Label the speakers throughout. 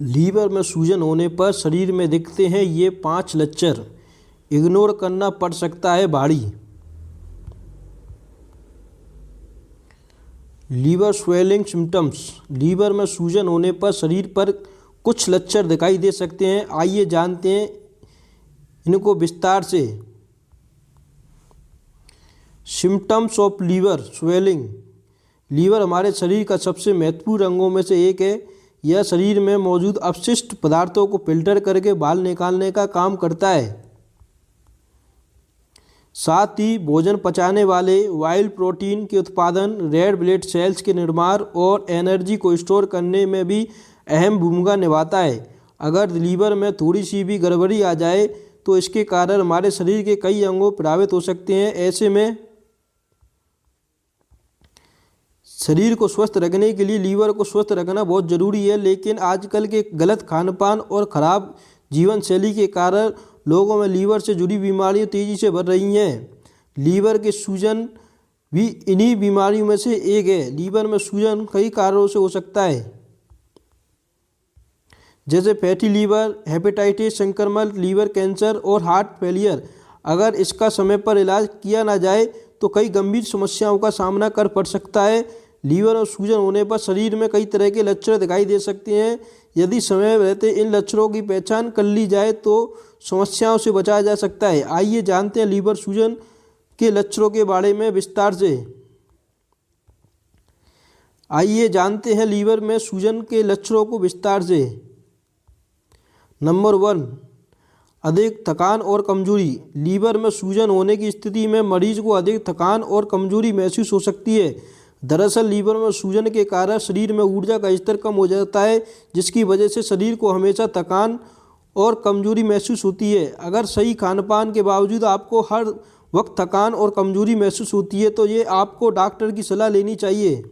Speaker 1: Liver में सूजन होने पर शरीर में दिखते हैं ये 5 लक्षण, इग्नोर करना पड़ सकता है भारी। Liver swelling symptoms. लीवर में सूजन होने पर शरीर पर कुछ लक्षण दिखाई दे सकते हैं, आइए जानते हैं इनको विस्तार से। Symptoms of liver swelling. Liver हमारे शरीर का सबसे महत्वपूर्ण अंगों में से एक है। यह शरीर में मौजूद अपशिष्ट पदार्थों को फिल्टर करके बाहर निकालने का काम करता है। साथ ही भोजन पचाने वाले वाइल्ड प्रोटीन के उत्पादन, रेड ब्लड सेल्स के निर्माण और एनर्जी को स्टोर करने में भी अहम भूमिका निभाता है। अगर लीवर में थोड़ी सी भी गड़बड़ी आ जाए तो इसके कारण हमारे शरीर के कई अंगों प्रभावित हो सकते हैं। ऐसे में शरीर को स्वस्थ रखने के लिए लीवर को स्वस्थ रखना बहुत ज़रूरी है, लेकिन आजकल के गलत खान पान और ख़राब जीवन शैली के कारण लोगों में लीवर से जुड़ी बीमारियां तेज़ी से बढ़ रही हैं। लीवर के सूजन भी इन्हीं बीमारियों में से एक है। लीवर में सूजन कई कारणों से हो सकता है, जैसे फैटी लीवर, हेपेटाइटिस, संक्रमण, लीवर कैंसर और हार्ट फेलियर। अगर इसका समय पर इलाज किया ना जाए तो कई गंभीर समस्याओं का सामना कर पड़ सकता है। लीवर में सूजन होने पर शरीर में कई तरह के लक्षण दिखाई दे सकते हैं। यदि समय रहते इन लक्षणों की पहचान कर ली जाए तो समस्याओं से बचा जा सकता है। आइए जानते हैं लीवर सूजन के लक्षणों के बारे में विस्तार से। आइए जानते हैं लीवर में सूजन के लक्षणों को विस्तार से। नंबर 1, अधिक थकान और कमजोरी। लीवर में सूजन होने की स्थिति में मरीज को अधिक थकान और कमजोरी महसूस हो सकती है। दरअसल लीवर में सूजन के कारण शरीर में ऊर्जा का स्तर कम हो जाता है, जिसकी वजह से शरीर को हमेशा थकान और कमजोरी महसूस होती है। अगर सही खान पान के बावजूद आपको हर वक्त थकान और कमजोरी महसूस होती है तो ये आपको डॉक्टर की सलाह लेनी चाहिए।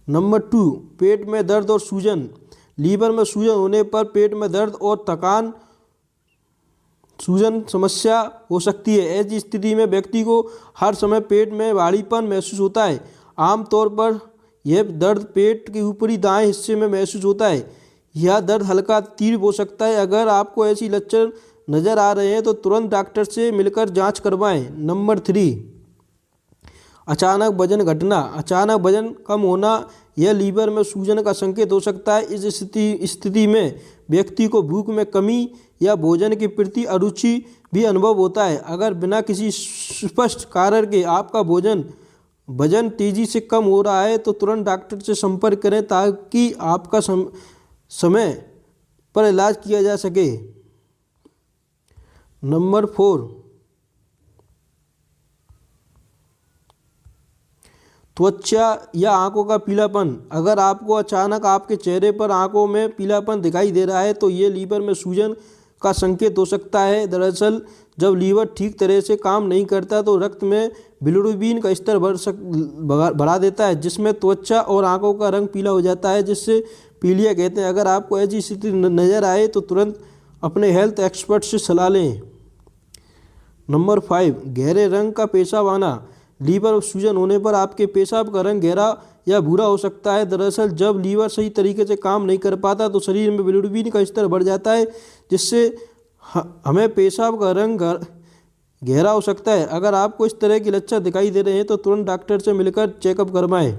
Speaker 1: नंबर 2, पेट में दर्द और सूजन। लीवर में सूजन होने पर पेट में दर्द और थकान सूजन समस्या हो सकती है। ऐसी स्थिति में व्यक्ति को हर समय पेट में भारीपन महसूस होता है। आमतौर पर यह दर्द पेट के ऊपरी दाएं हिस्से में महसूस होता है। यह दर्द हल्का तीव्र हो सकता है। अगर आपको ऐसी लक्षण नज़र आ रहे हैं तो तुरंत डॉक्टर से मिलकर जांच करवाएं। नंबर 3, अचानक वजन घटना। अचानक वजन कम होना यह लीवर में सूजन का संकेत हो सकता है। इस स्थिति में व्यक्ति को भूख में कमी या भोजन के प्रति अरुचि भी अनुभव होता है। अगर बिना किसी स्पष्ट कारण के आपका वजन तेजी से कम हो रहा है तो तुरंत डॉक्टर से संपर्क करें ताकि आपका समय पर इलाज किया जा सके। नंबर 4, त्वचा या आंखों का पीलापन। अगर आपको अचानक आपके चेहरे पर आंखों में पीलापन दिखाई दे रहा है तो ये लीवर में सूजन का संकेत हो सकता है। दरअसल जब लीवर ठीक तरह से काम नहीं करता तो रक्त में बिलिरुबिन का स्तर बढ़ा देता है, जिसमें त्वचा और आंखों का रंग पीला हो जाता है, जिससे पीलिया कहते हैं। अगर आपको ऐसी स्थिति नज़र आए तो तुरंत अपने हेल्थ एक्सपर्ट से सलाह लें। नंबर 5, गहरे रंग का पेशाब आना। लीवर सूजन होने पर आपके पेशाब का रंग गहरा या भूरा हो सकता है। दरअसल जब लीवर सही तरीके से काम नहीं कर पाता तो शरीर में बिलिरुबिन का स्तर बढ़ जाता है, जिससे हमें पेशाब का रंग गहरा हो सकता है। अगर आपको इस तरह के लक्षण दिखाई दे रहे हैं तो तुरंत डॉक्टर से मिलकर चेकअप करवाएं।